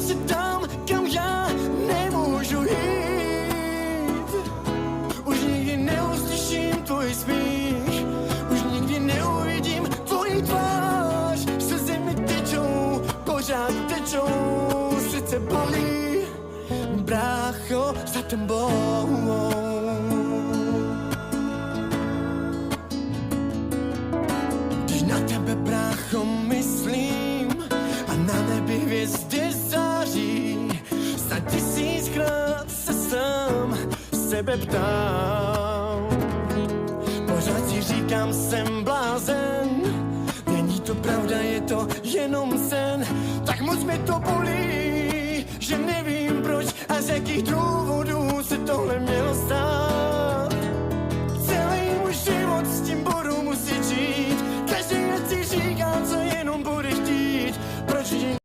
asi tam, kam já nemůžu jít. Už nikdy neuslyším tvůj smích, už nikdy neuvidím tvoji tvář. Slzy mi tečou, pořád tečou, srdce bolí, brácho, za tebou. Když na tebe, brácho, myslím a na nebi hvězdy září, snad 1000krát se sám sebe ptám. Pořád si říkám, jsem blázen, není to pravda, je to jenom sen. Tak moc mi to bolí, že nevím proč a z jakých důvodů se tohle mělo